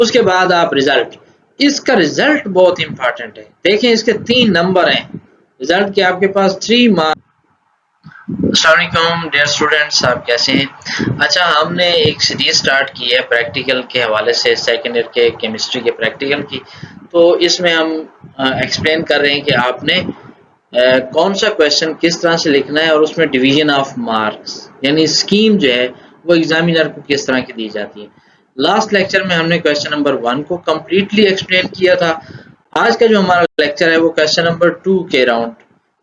उसके बाद आप रिजल्ट, इसका रिजल्ट बहुत इंपॉर्टेंट है। देखें इसके 3 नंबर हैं रिजल्ट के, आपके पास 3 मार्क्स। अस्सलामुअलैकुम डियर स्टूडेंट्स, आप कैसे हैं? अच्छा, हमने एक सीरीज स्टार्ट की है प्रैक्टिकल के हवाले से, सेकेंड ईयर के केमिस्ट्री के प्रैक्टिकल की। तो इसमें हम एक्सप्लेन कर रहे हैं कि आपने कौन सा क्वेश्चन किस तरह से लिखना है और उसमें डिवीजन ऑफ मार्क्स यानी स्कीम जो है वो एग्जामिनर को किस तरह की दी जाती है। लास्ट लेक्चर में हमने क्वेश्चन नंबर 1 को कम्प्लीटली एक्सप्लेन किया था। आज का जो हमारा लेक्चर है वो क्वेश्चन नंबर 2 के राउंड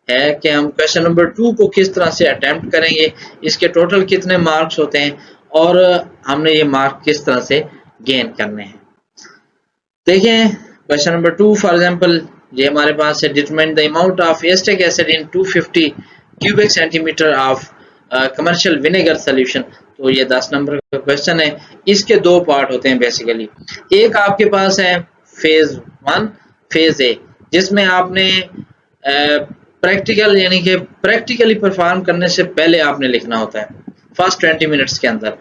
है कि हम क्वेश्चन नंबर 2 को किस तरह से अटेम्प्ट करेंगे, इसके टोटल कितने मार्क्स होते हैं और हमने ये मार्क किस तरह से गेन करने हैं। देखें क्वेश्चन नंबर 2 फॉर एग्जांपल ये हमारे पास है, determine the amount of acetic acid in 250 cubic centimetre of commercial vinegar solution. तो ये 10 नंबर का क्वेश्चन है। इसके 2 पार्ट होते हैं बेसिकली। एक आपके पास है फेज 1 फेज ए, जिसमें आपने प्रैक्टिकल यानी कि प्रैक्टिकली परफॉर्म करने से पहले आपने लिखना होता है फर्स्ट 20 मिनट्स के अंदर।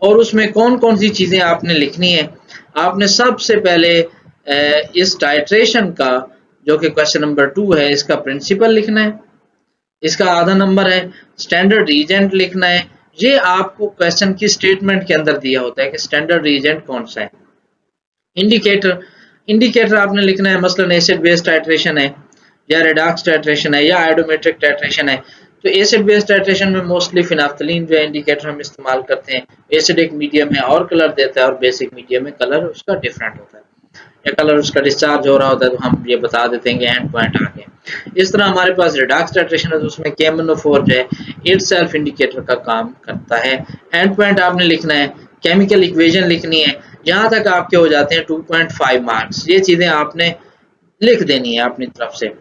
और उसमें कौन कौन सी चीज़ें आपने लिखनी है। आपने सबसे पहले इस टाइट्रेशन का जो कि क्वेश्चन नंबर 2 है इसका प्रिंसिपल लिखना है, इसका आधा नंबर है। स्टैंडर्ड रीजेंट लिखना है। ये आपको क्वेश्चन की स्टेटमेंट के अंदर दिया होता है कि स्टैंडर्ड रीजेंट कौन सा है। इंडिकेटर आपने लिखना है, मसलन एसिड बेस टाइट्रेशन है या रेडॉक्स टाइट्रेशन है या आयोडोमेट्रिक टाइट्रेशन है। तो एसिड बेस टाइट्रेशन में मोस्टली फिनाफ्थलीन जो है इंडिकेटर हम इस्तेमाल करते हैं। एसिडिक मीडियम है और कलर देता है और बेसिक मीडियम में कलर उसका डिफरेंट होता है या कलर उसका डिस्चार्ज हो रहा होता है तो हम ये बता देते हैं कि एंड पॉइंट आ गए। इस तरह हमारे पास रेडॉक्स टाइट्रेशन है तो उसमें KMnO4 जो है इटसेल्फ इंडिकेटर का काम करता है। एंड पॉइंट आपने लिखना है, केमिकल इक्वेशन लिखनी है। यहाँ तक आपके हो जाते हैं 2.5 मार्क्स। ये चीज़ें आपने लिख देनी है अपनी तरफ से।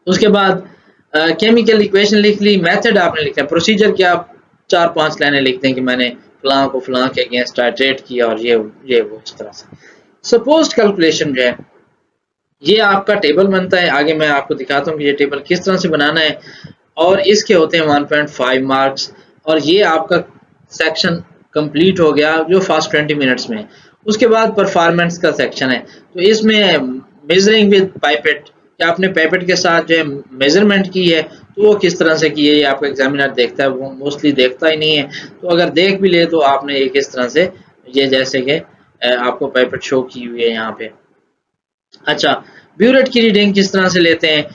उसके बाद केमिकल इक्वेशन लिख ली, मेथड आपने लिखा है, प्रोसीजर क्या आप 4-5 लाइनें लिखते हैं कि मैंने फलां को फलां के अगेंस्ट टाइट्रेट किया और ये वो इस तरह से। सपोज्ड कैलकुलेशन जो है ये आपका टेबल बनता है। आगे मैं आपको दिखाता हूँ कि ये टेबल किस तरह से बनाना है और इसके होते हैं 1.5 मार्क्स। और ये आपका सेक्शन कंप्लीट हो गया जो फर्स्ट 20 मिनट्स में। उसके बाद परफॉर्मेंस का सेक्शन है, तो इसमें मेजरिंग विद पाइपेट कि आपने पाइपेट के साथ जो है मेजरमेंट की है तो वो किस तरह से की है ये आपका एग्जामिनर देखता है। वो मोस्टली देखता ही नहीं है, तो अगर देख भी ले तो आपने एक इस तरह से ये जैसे कि आपको पाइपेट शो की हुई है यहाँ पे। अच्छा, ब्यूरेट की रीडिंग किस तरह से लेते हैं,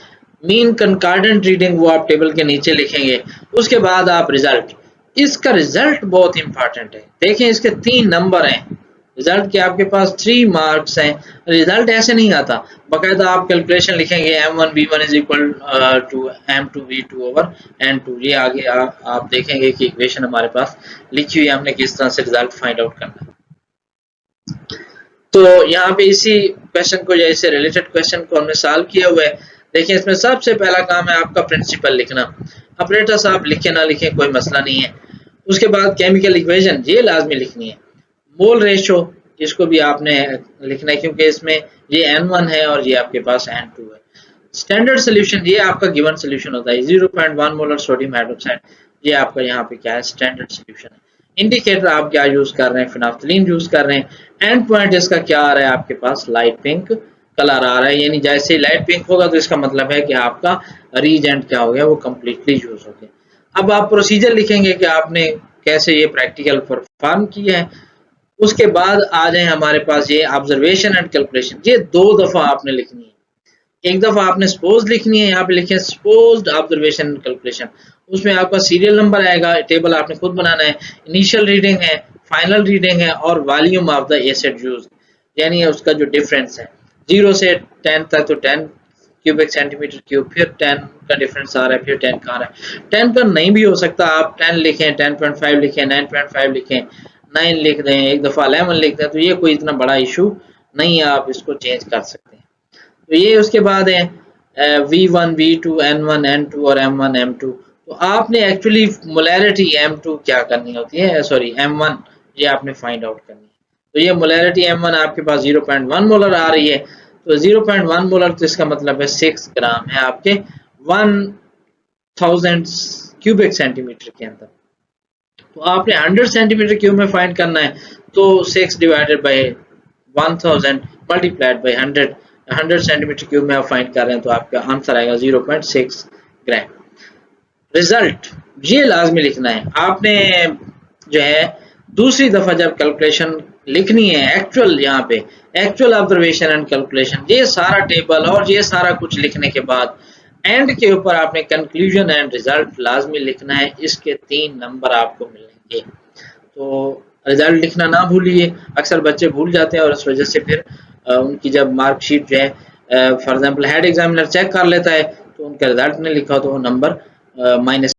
मीन कंकॉर्डेंट रीडिंग वो आप टेबल के नीचे लिखेंगे। उसके बाद आप रिजल्ट, इसका रिजल्ट बहुत इंपॉर्टेंट है। देखें इसके 3 नंबर हैं रिजल्ट के, आपके पास 3 मार्क्स हैं। रिजल्ट ऐसे नहीं आता, बाकायदा आप कैलकुलेशन लिखेंगे M1V1 is equal to M2V2 over N2। ये आगे आप देखेंगे कि इक्वेशन हमारे पास लिखी हुई है, हमने किस तरह से रिजल्ट फाइंड आउट करना है। तो यहाँ पे इसी क्वेश्चन को जैसे रिलेटेड क्वेश्चन को हमने सॉल्व किया हुआ है। देखिए इसमें सबसे पहला काम है आपका प्रिंसिपल लिखना। ऑपरेटर्स आप लिखे ना लिखें कोई मसला नहीं है। उसके बाद केमिकल इक्वेशन ये लाजमी लिखनी है। मोल रेशो इसको भी आपने लिखना है क्योंकि इसमें ये N1 है और ये आपके पास N2 है। स्टैंडर्ड सोल्यूशन ये आपका गिवन सोल्यूशन होता है 0.1 मोलर सोडियम हाइड्रोक्साइड, ये आपका यहाँ पे क्या है स्टैंडर्ड सोल्यूशन है। इंडिकेटर आप क्या यूज कर रहे हैं, फिनाफ्थलीन यूज कर रहे हैं। एंड पॉइंट इसका क्या आ रहा है, आपके पास लाइट पिंक कलर आ रहा है, यानी जैसे ही लाइट पिंक होगा तो इसका मतलब है कि आपका रीजेंट क्या हो गया, वो कम्प्लीटली यूज हो गया। अब आप प्रोसीजर लिखेंगे कि आपने कैसे ये प्रैक्टिकल परफॉर्म किया है। उसके बाद आ जाए हमारे पास ये ऑब्जर्वेशन एंड कैलकुलेशन, ये 2 दफा आपने लिखनी है। एक दफा आपने सपोज लिखनी है, यहाँ पे लिखे सपोज्ड ऑब्जर्वेशन कैलकुलेशन। उसमें आपका सीरियल नंबर आएगा, टेबल आपने खुद बनाना है, इनिशियल रीडिंग है, फाइनल रीडिंग है और volume of the acid use, यानी उसका जो डिफरेंस है 0 से 10 तक, तो 10 क्यूबिक सेंटीमीटर क्यूब, फिर 10 का डिफरेंस आ रहा है, फिर 10 का आ रहा है। 10 का नहीं भी हो सकता, आप 10 लिखें, 10.5 लिखें, 9.5 लिखें, 9 लिख दें, एक दफा 11 लिख दें, तो ये कोई इतना बड़ा इशू नहीं है, आप इसको चेंज कर सकते हैं। तो ये उसके बाद है V1, V2, N1, N2 और M1, M2। तो आपने एक्चुअली मोलैरिटी M2 क्या करनी होती है, सॉरी M1 ये आपने फाइंड आउट करनी है। तो ये मोलैरिटी M1 आपके पास 0.1 मोलर आ रही है, तो 0.1 मोलर तो इसका मतलब है 6 ग्राम है आपके 1000 क्यूबिक सेंटीमीटर के अंदर। तो आपने 100 सेंटीमीटर क्यूब में फाइंड करना है, तो 6 divided by 1000 multiplied by 100 centimetre cube में आप फाइंड कर रहे हैं तो आपका आंसर आएगा 0.6 ग्राम। रिजल्ट ये लाजमी लिखना है आपने, जो है दूसरी दफा जब कैलकुलेशन लिखनी है एक्चुअल, यहाँ पे एक्चुअल ऑब्जर्वेशन एंड कैलकुलेशन, ये सारा टेबल और ये सारा कुछ लिखने के बाद एंड के ऊपर आपने कंक्लूजन एंड रिजल्ट लाजमी लिखना है। इसके 3 नंबर आपको मिलेंगे। तो रिजल्ट लिखना ना भूलिए, अक्सर बच्चे भूल जाते हैं और इस वजह से फिर उनकी जब मार्कशीट जो है for example head examiner check कर लेता है तो उनका रिजल्ट नहीं लिखा तो वो नंबर माइनस